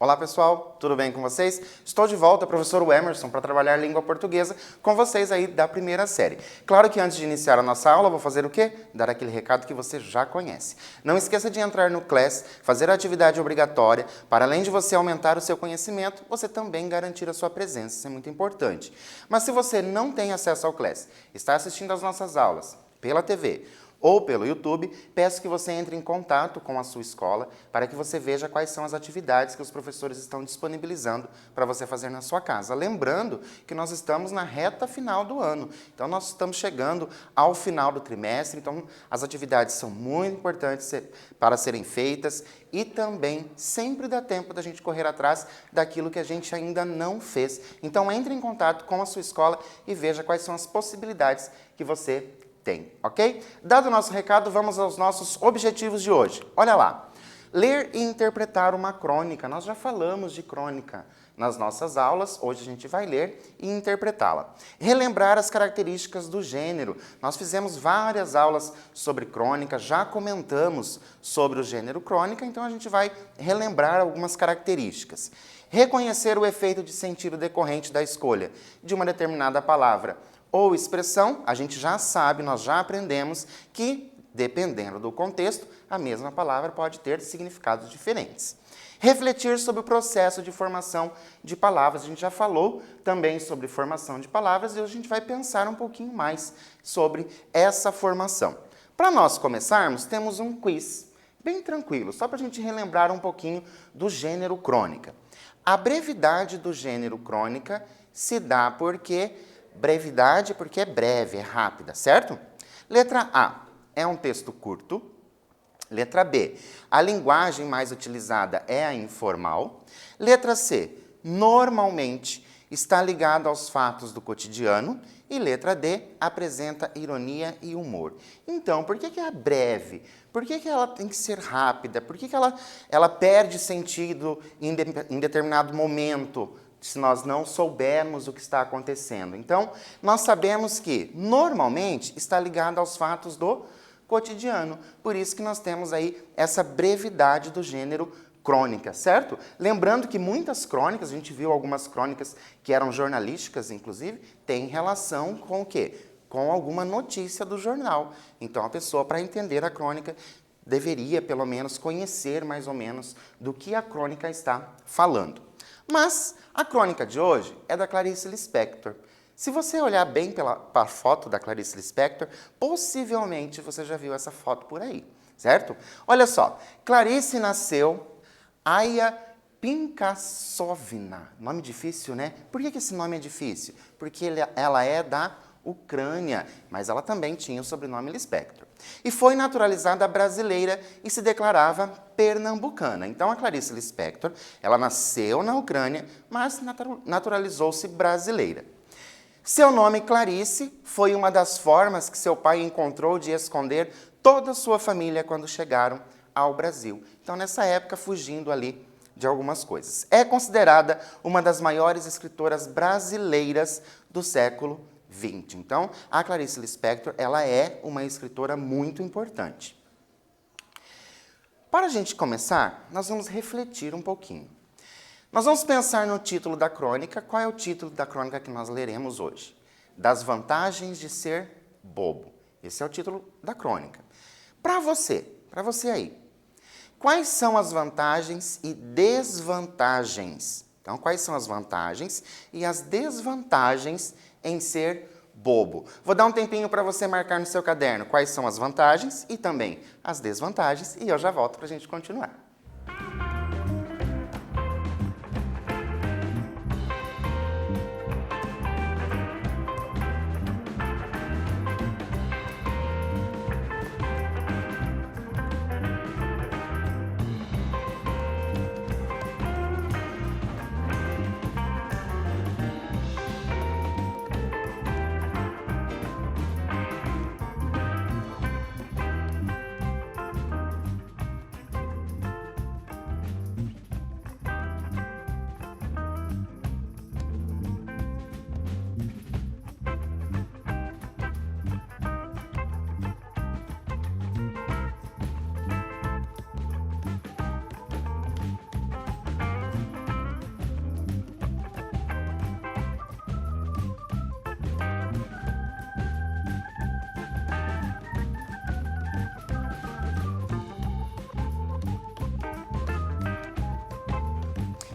Olá pessoal, tudo bem com vocês? Estou de volta, professor Emerson, para trabalhar língua portuguesa com vocês aí da primeira série. Claro que antes de iniciar a nossa aula, vou fazer o quê? Dar aquele recado que você já conhece. Não esqueça de entrar no Class, fazer a atividade obrigatória, para além de você aumentar o seu conhecimento, você também garantir a sua presença, isso é muito importante. Mas se você não tem acesso ao Class, está assistindo às nossas aulas pela TV, ou pelo YouTube, peço que você entre em contato com a sua escola para que você veja quais são as atividades que os professores estão disponibilizando para você fazer na sua casa. Lembrando que nós estamos na reta final do ano, então nós estamos chegando ao final do trimestre, então as atividades são muito importantes para serem feitas e também sempre dá tempo da gente correr atrás daquilo que a gente ainda não fez. Então entre em contato com a sua escola e veja quais são as possibilidades que você tem, ok? Dado o nosso recado, vamos aos nossos objetivos de hoje. Olha lá. Ler e interpretar uma crônica. Nós já falamos de crônica nas nossas aulas, hoje a gente vai ler e interpretá-la. Relembrar as características do gênero. Nós fizemos várias aulas sobre crônica, já comentamos sobre o gênero crônica, então a gente vai relembrar algumas características. Reconhecer o efeito de sentido decorrente da escolha de uma determinada palavra ou expressão, a gente já sabe, nós já aprendemos que, dependendo do contexto, a mesma palavra pode ter significados diferentes. Refletir sobre o processo de formação de palavras. A gente já falou também sobre formação de palavras e hoje a gente vai pensar um pouquinho mais sobre essa formação. Para nós começarmos, temos um quiz bem tranquilo, só para a gente relembrar um pouquinho do gênero crônica. A brevidade do gênero crônica se dá porque brevidade porque é breve, é rápida, certo? Letra A, é um texto curto. Letra B, a linguagem mais utilizada é a informal. Letra C, normalmente está ligado aos fatos do cotidiano. E letra D, apresenta ironia e humor. Então, por que é breve? Por que ela tem que ser rápida? Por que ela perde sentido em determinado momento, se nós não soubermos o que está acontecendo? Então, nós sabemos que, normalmente, está ligado aos fatos do cotidiano. Por isso que nós temos aí essa brevidade do gênero crônica, certo? Lembrando que muitas crônicas, a gente viu algumas crônicas que eram jornalísticas, inclusive, têm relação com o quê? Com alguma notícia do jornal. Então, a pessoa, para entender a crônica, deveria, pelo menos, conhecer mais ou menos do que a crônica está falando. Mas a crônica de hoje é da Clarice Lispector. Se você olhar bem para a foto da Clarice Lispector, possivelmente você já viu essa foto por aí, certo? Olha só, Clarice nasceu Aya Pinkassovna. Nome difícil, né? Por que esse nome é difícil? Porque ela é da Ucrânia, mas ela também tinha o sobrenome Lispector. E foi naturalizada brasileira e se declarava pernambucana. Então, a Clarice Lispector, ela nasceu na Ucrânia, mas naturalizou-se brasileira. Seu nome, Clarice, foi uma das formas que seu pai encontrou de esconder toda a sua família quando chegaram ao Brasil. Então, nessa época, fugindo ali de algumas coisas. É considerada uma das maiores escritoras brasileiras do século XX. Então, a Clarice Lispector, ela é uma escritora muito importante. Para a gente começar, nós vamos refletir um pouquinho. Nós vamos pensar no título da crônica. Qual é o título da crônica que nós leremos hoje? Das vantagens de ser bobo. Esse é o título da crônica. Para você aí, quais são as vantagens e desvantagens? Então, quais são as vantagens e as desvantagens em ser bobo? Vou dar um tempinho para você marcar no seu caderno quais são as vantagens e também as desvantagens e eu já volto para a gente continuar.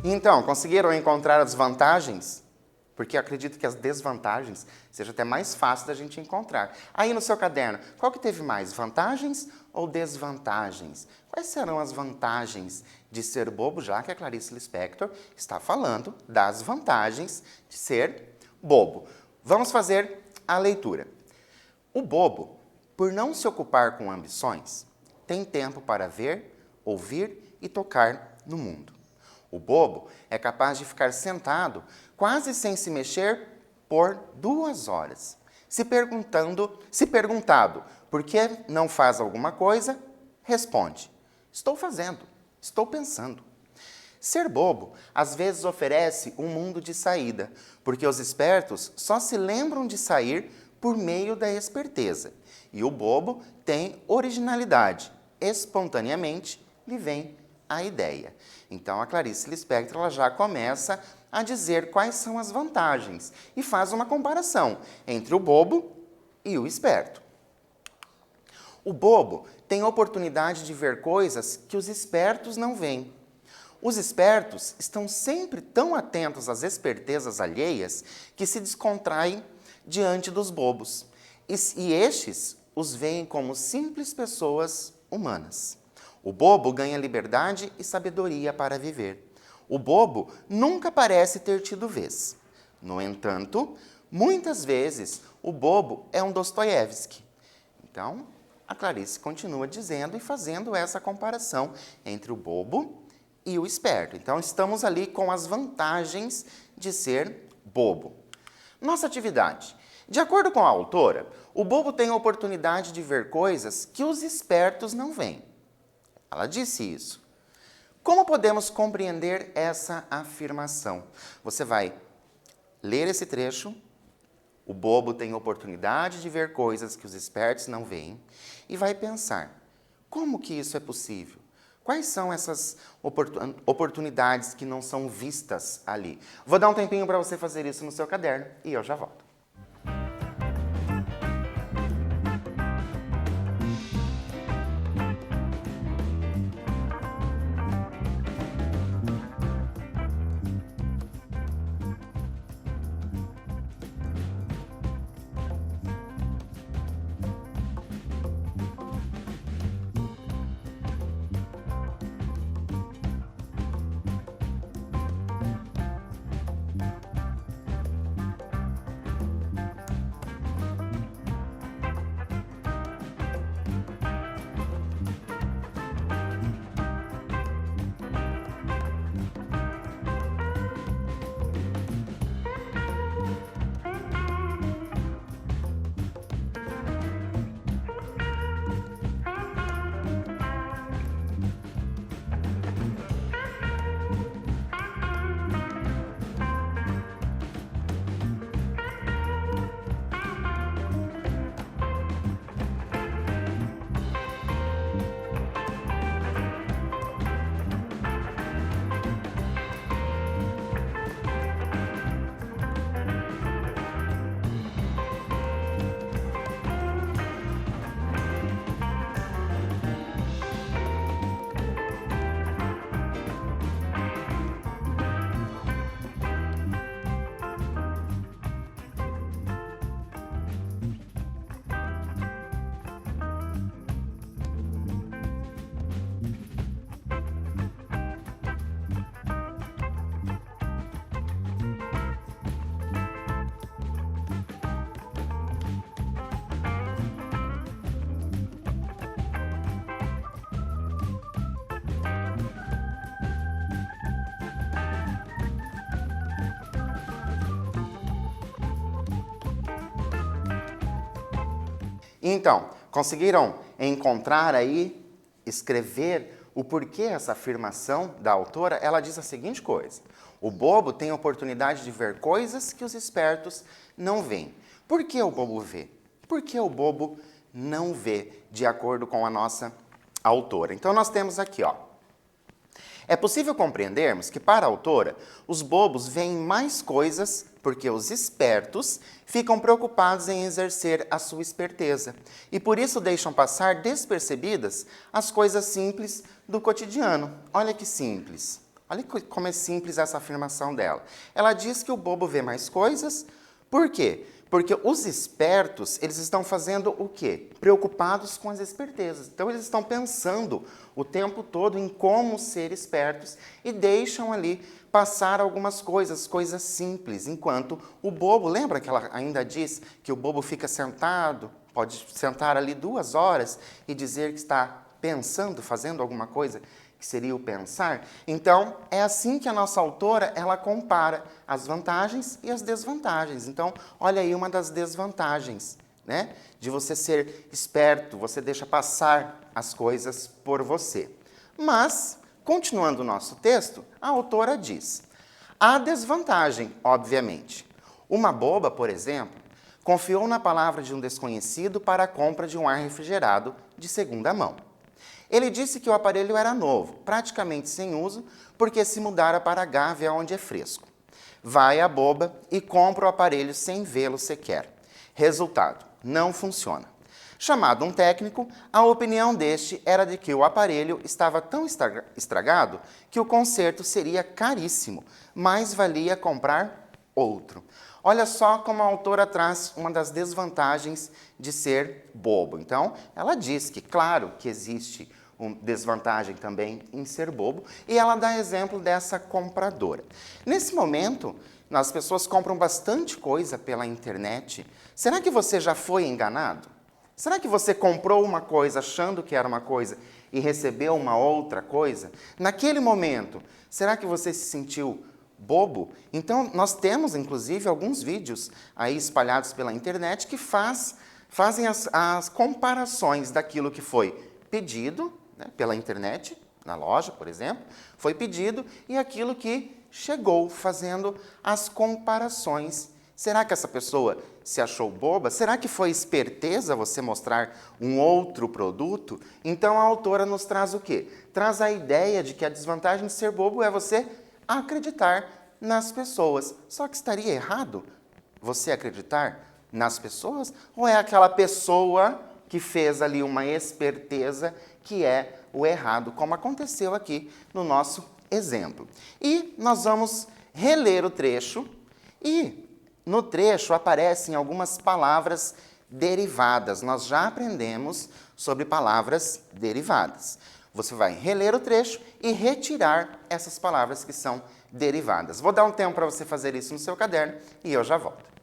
Então, conseguiram encontrar as vantagens? Porque eu acredito que as desvantagens seja até mais fácil da gente encontrar. Aí no seu caderno, qual que teve mais, vantagens ou desvantagens? Quais serão as vantagens de ser bobo, já que a Clarice Lispector está falando das vantagens de ser bobo? Vamos fazer a leitura. O bobo, por não se ocupar com ambições, tem tempo para ver, ouvir e tocar no mundo. O bobo é capaz de ficar sentado, quase sem se mexer, por 2 horas. Se perguntado por que não faz alguma coisa, responde: estou fazendo, estou pensando. Ser bobo, às vezes, oferece um mundo de saída, porque os espertos só se lembram de sair por meio da esperteza. E o bobo tem originalidade. Espontaneamente lhe vem a ideia. Então, a Clarice Lispector ela já começa a dizer quais são as vantagens e faz uma comparação entre o bobo e o esperto. O bobo tem oportunidade de ver coisas que os espertos não veem. Os espertos estão sempre tão atentos às espertezas alheias que se descontraem diante dos bobos. E estes os veem como simples pessoas humanas. O bobo ganha liberdade e sabedoria para viver. O bobo nunca parece ter tido vez. No entanto, muitas vezes, o bobo é um Dostoiévski. Então, a Clarice continua dizendo e fazendo essa comparação entre o bobo e o esperto. Então, estamos ali com as vantagens de ser bobo. Nossa atividade. De acordo com a autora, o bobo tem a oportunidade de ver coisas que os espertos não veem. Ela disse isso. Como podemos compreender essa afirmação? Você vai ler esse trecho. O bobo tem oportunidade de ver coisas que os espertos não veem e vai pensar, como que isso é possível? Quais são essas oportunidades que não são vistas ali? Vou dar um tempinho para você fazer isso no seu caderno e eu já volto. Então, conseguiram encontrar aí, escrever o porquê essa afirmação da autora? Ela diz a seguinte coisa: o bobo tem a oportunidade de ver coisas que os espertos não veem. Por que o bobo vê? Por que o bobo não vê, de acordo com a nossa autora? Então, nós temos aqui, ó. É possível compreendermos que, para a autora, os bobos veem mais coisas porque os espertos ficam preocupados em exercer a sua esperteza e, por isso, deixam passar despercebidas as coisas simples do cotidiano. Olha que simples. Olha como é simples essa afirmação dela. Ela diz que o bobo vê mais coisas. Por quê? Porque os espertos, eles estão fazendo o quê? Preocupados com as espertezas. Então, eles estão pensando o tempo todo em como ser espertos e deixam ali passar algumas coisas, coisas simples, enquanto o bobo, lembra que ela ainda diz que o bobo fica sentado, pode sentar ali 2 horas e dizer que está pensando, fazendo alguma coisa, que seria o pensar? Então, é assim que a nossa autora, ela compara as vantagens e as desvantagens. Então, olha aí uma das desvantagens, né? De você ser esperto, você deixa passar as coisas por você. Mas, continuando o nosso texto, a autora diz: há desvantagem, obviamente. Uma boba, por exemplo, confiou na palavra de um desconhecido para a compra de um ar refrigerado de segunda mão. Ele disse que o aparelho era novo, praticamente sem uso, porque se mudara para a Gávea, onde é fresco. Vai a boba e compra o aparelho sem vê-lo sequer. Resultado: não funciona. Chamado um técnico, a opinião deste era de que o aparelho estava tão estragado que o conserto seria caríssimo, mais valia comprar outro. Olha só como a autora traz uma das desvantagens de ser bobo. Então, ela diz que, claro, que existe uma desvantagem também em ser bobo, e ela dá exemplo dessa compradora. Nesse momento, as pessoas compram bastante coisa pela internet. Será que você já foi enganado? Será que você comprou uma coisa achando que era uma coisa e recebeu uma outra coisa? Naquele momento, será que você se sentiu bobo? Então, nós temos, inclusive, alguns vídeos aí espalhados pela internet que fazem as comparações daquilo que foi pedido, né, pela internet, na loja, por exemplo, foi pedido, e aquilo que chegou, fazendo as comparações. Será que essa pessoa se achou boba? Será que foi esperteza você mostrar um outro produto? Então, a autora nos traz o quê? Traz a ideia de que a desvantagem de ser bobo é você acreditar nas pessoas. Só que estaria errado você acreditar nas pessoas? Ou é aquela pessoa que fez ali uma esperteza que é o errado, como aconteceu aqui no nosso exemplo? E nós vamos reler o trecho, e no trecho aparecem algumas palavras derivadas. Nós já aprendemos sobre palavras derivadas. Você vai reler o trecho e retirar essas palavras que são derivadas. Vou dar um tempo para você fazer isso no seu caderno e eu já volto.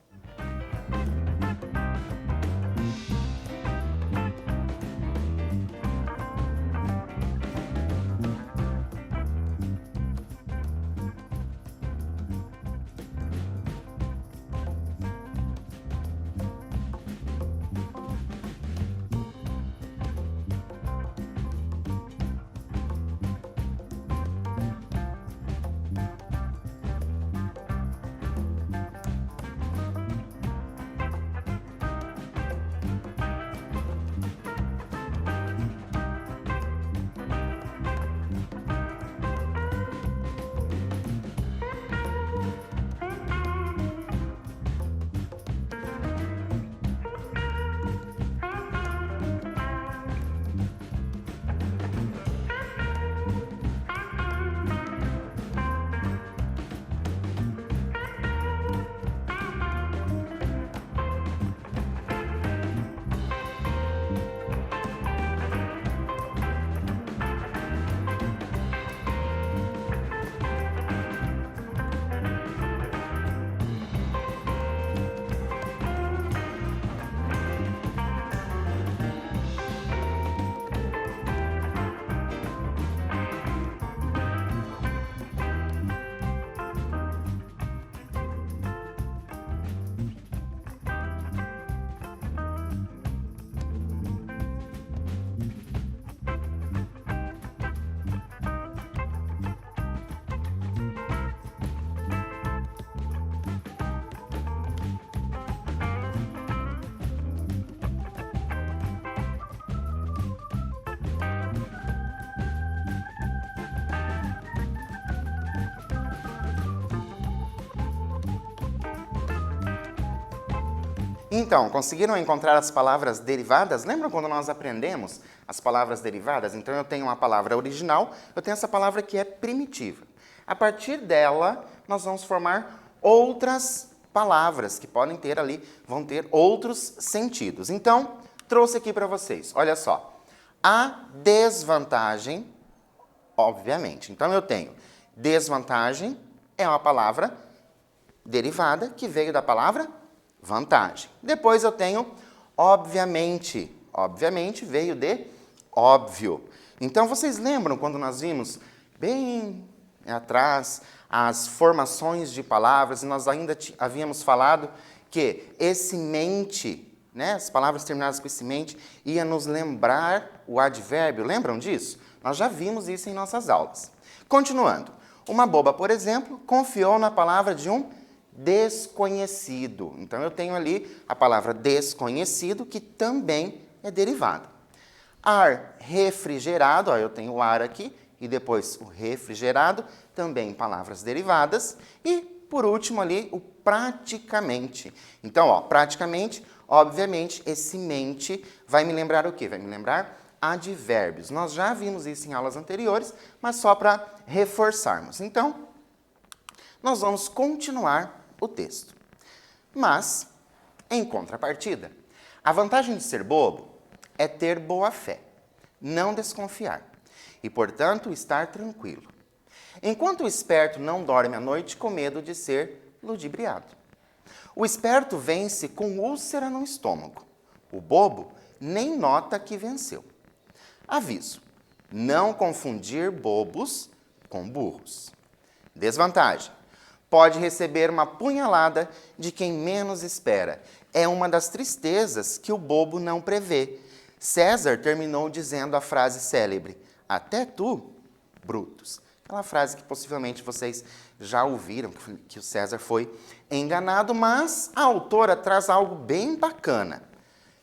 Então, conseguiram encontrar as palavras derivadas? Lembram quando nós aprendemos as palavras derivadas? Então, eu tenho uma palavra original, eu tenho essa palavra que é primitiva. A partir dela, nós vamos formar outras palavras que podem ter ali, vão ter outros sentidos. Então, trouxe aqui para vocês, olha só. A desvantagem, obviamente. Então, eu tenho desvantagem, é uma palavra derivada que veio da palavra vantagem. Depois eu tenho obviamente. Obviamente veio de óbvio. Então, vocês lembram quando nós vimos bem atrás as formações de palavras e nós ainda havíamos falado que esse mente, né, as palavras terminadas com esse mente, ia nos lembrar o advérbio. Lembram disso? Nós já vimos isso em nossas aulas. Continuando. Uma boba, por exemplo, confiou na palavra de um desconhecido. Então, eu tenho ali a palavra desconhecido, que também é derivada. Ar refrigerado, ó, eu tenho o ar aqui, e depois o refrigerado, também palavras derivadas. E, por último ali, o praticamente. Então, ó, praticamente, obviamente, esse mente vai me lembrar o quê? Vai me lembrar advérbios. Nós já vimos isso em aulas anteriores, mas só para reforçarmos. Então, nós vamos continuar o texto. Mas, em contrapartida, a vantagem de ser bobo é ter boa fé, não desconfiar e, portanto, estar tranquilo. Enquanto o esperto não dorme à noite com medo de ser ludibriado. O esperto vence com úlcera no estômago. O bobo nem nota que venceu. Aviso: não confundir bobos com burros. Desvantagem: pode receber uma punhalada de quem menos espera. É uma das tristezas que o bobo não prevê. César terminou dizendo a frase célebre: até tu, Brutus. Aquela frase que possivelmente vocês já ouviram, que o César foi enganado, mas a autora traz algo bem bacana.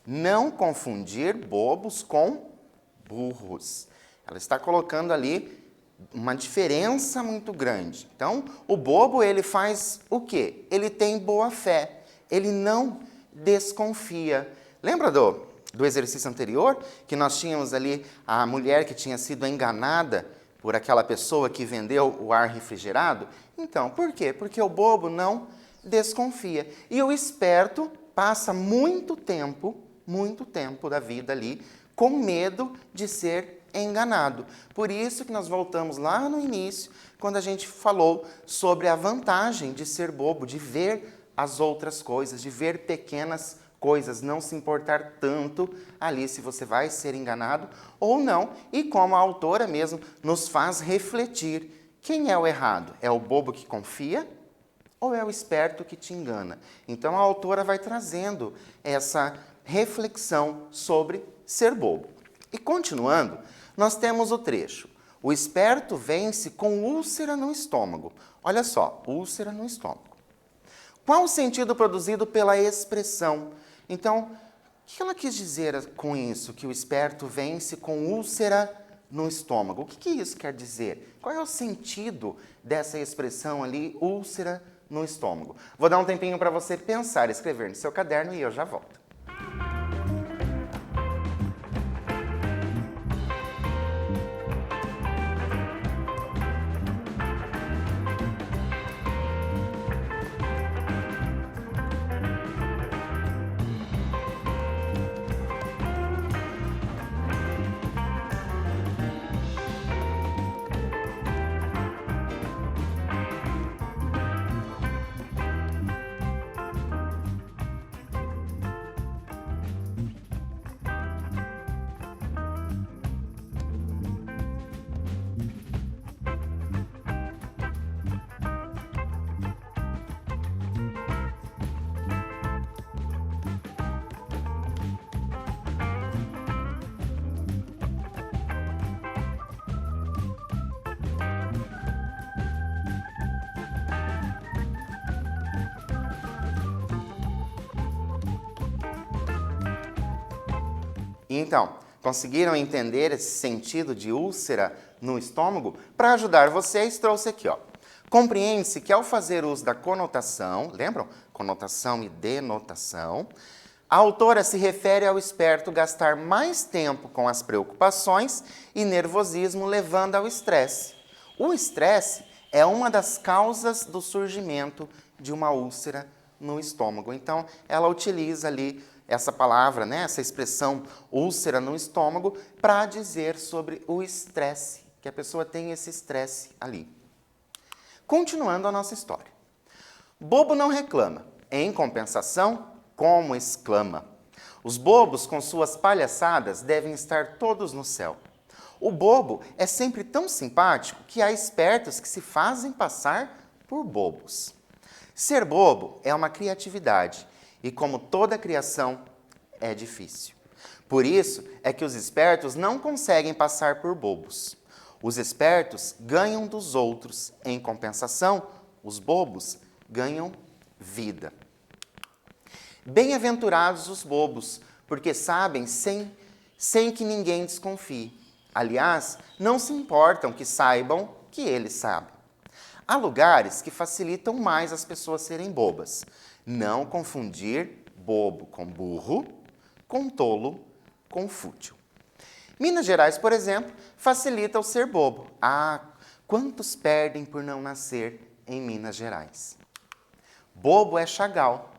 Não confundir bobos com burros. Ela está colocando ali uma diferença muito grande. Então, o bobo, ele faz o quê? Ele tem boa fé. Ele não desconfia. Lembra do exercício anterior? Que nós tínhamos ali a mulher que tinha sido enganada por aquela pessoa que vendeu o ar refrigerado? Então, por quê? Porque o bobo não desconfia. E o esperto passa muito tempo da vida ali com medo de ser enganado. Por isso que nós voltamos lá no início, quando a gente falou sobre a vantagem de ser bobo, de ver as outras coisas, de ver pequenas coisas, não se importar tanto ali se você vai ser enganado ou não. E como a autora mesmo nos faz refletir, quem é o errado? É o bobo que confia ou é o esperto que te engana? Então a autora vai trazendo essa reflexão sobre ser bobo. E continuando, nós temos o trecho: o esperto vence com úlcera no estômago. Olha só, úlcera no estômago. Qual o sentido produzido pela expressão? Então, o que ela quis dizer com isso, que o esperto vence com úlcera no estômago? O que isso quer dizer? Qual é o sentido dessa expressão ali, úlcera no estômago? Vou dar um tempinho para você pensar, escrever no seu caderno e eu já volto. Então, conseguiram entender esse sentido de úlcera no estômago? Para ajudar vocês, trouxe aqui, ó. Compreende-se que ao fazer uso da conotação, lembram? Conotação e denotação, a autora se refere ao esperto gastar mais tempo com as preocupações e nervosismo, levando ao estresse. O estresse É uma das causas do surgimento de uma úlcera no estômago. Então, ela utiliza ali essa palavra, né, essa expressão úlcera no estômago, para dizer sobre o estresse, que a pessoa tem esse estresse ali. Continuando a nossa história. Bobo não reclama, em compensação, como exclama. Os bobos, com suas palhaçadas, devem estar todos no céu. O bobo é sempre tão simpático que há espertos que se fazem passar por bobos. Ser bobo é uma criatividade e, como toda criação, é difícil. Por isso é que os espertos não conseguem passar por bobos. Os espertos ganham dos outros. Em compensação, os bobos ganham vida. Bem-aventurados os bobos, porque sabem sem que ninguém desconfie. Aliás, não se importam que saibam que eles sabem. Há lugares que facilitam mais as pessoas serem bobas. Não confundir bobo com burro, com tolo com fútil. Minas Gerais, por exemplo, facilita o ser bobo. Ah, quantos perdem por não nascer em Minas Gerais? Bobo é Chagall,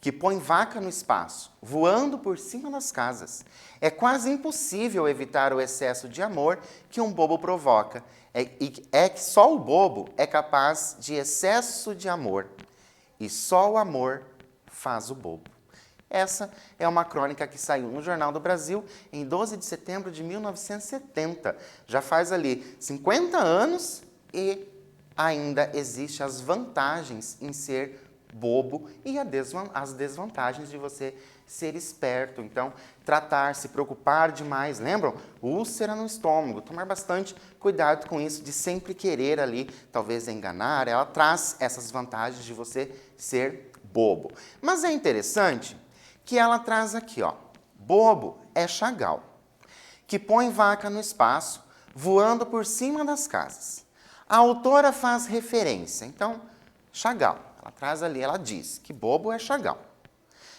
que põe vaca no espaço, voando por cima das casas. É quase impossível evitar o excesso de amor que um bobo provoca. É que só o bobo é capaz de excesso de amor. E só o amor faz o bobo. Essa é uma crônica que saiu no Jornal do Brasil em 12 de setembro de 1970. Já faz ali 50 anos e ainda existem as vantagens em ser bobo e as desvantagens de você ser esperto. Então, tratar, se preocupar demais. Lembram? Úlcera no estômago. Tomar bastante cuidado com isso, de sempre querer ali, talvez enganar. Ela traz essas vantagens de você ser bobo. Mas é interessante que ela traz aqui, ó. Bobo é Chagall, que põe vaca no espaço, voando por cima das casas. A autora faz referência. Então, Chagall. Ela traz ali, ela diz que bobo é Chagall.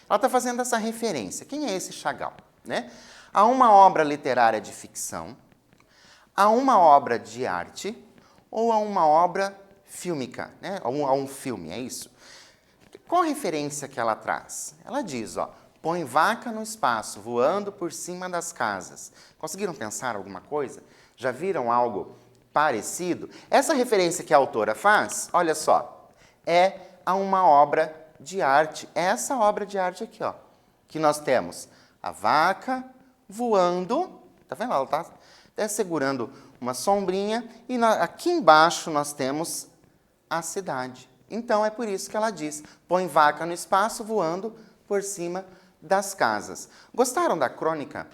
Ela está fazendo essa referência. Quem é esse Chagall? Né? A uma obra literária de ficção, a uma obra de arte ou a uma obra fílmica, né? a um filme, é isso? Qual a referência que ela traz? Ela diz, ó, põe vaca no espaço, voando por cima das casas. Conseguiram pensar alguma coisa? Já viram algo parecido? Essa referência que a autora faz, olha só, é a uma obra de arte. É essa obra de arte aqui, ó, que nós temos a vaca voando, tá vendo? Ela está até segurando uma sombrinha e aqui embaixo nós temos a cidade. Então é por isso que ela diz, põe vaca no espaço voando por cima das casas. Gostaram da crônica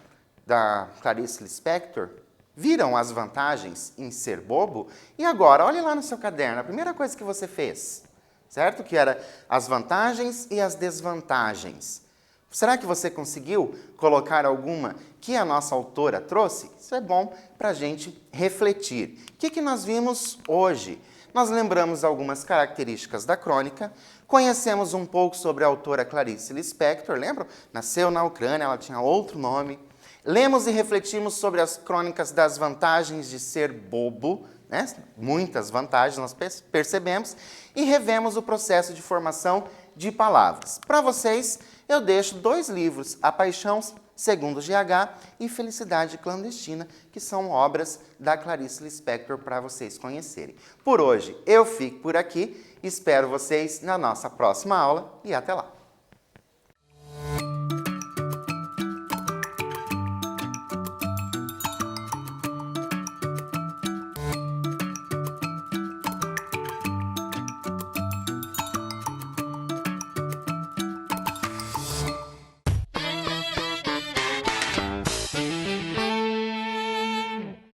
da Clarice Lispector? Viram as vantagens em ser bobo? E agora, olhe lá no seu caderno, a primeira coisa que você fez, certo? Que era as vantagens e as desvantagens. Será que você conseguiu colocar alguma que a nossa autora trouxe? Isso é bom para a gente refletir. O que nós vimos hoje? Nós lembramos algumas características da crônica, conhecemos um pouco sobre a autora Clarice Lispector, lembram? Nasceu na Ucrânia, ela tinha outro nome. Lemos e refletimos sobre as crônicas das vantagens de ser bobo, né? Muitas vantagens nós percebemos, e revemos o processo de formação de palavras. Para vocês, eu deixo 2 livros, A Paixão Segundo GH e Felicidade Clandestina, que são obras da Clarice Lispector para vocês conhecerem. Por hoje, eu fico por aqui, espero vocês na nossa próxima aula e até lá!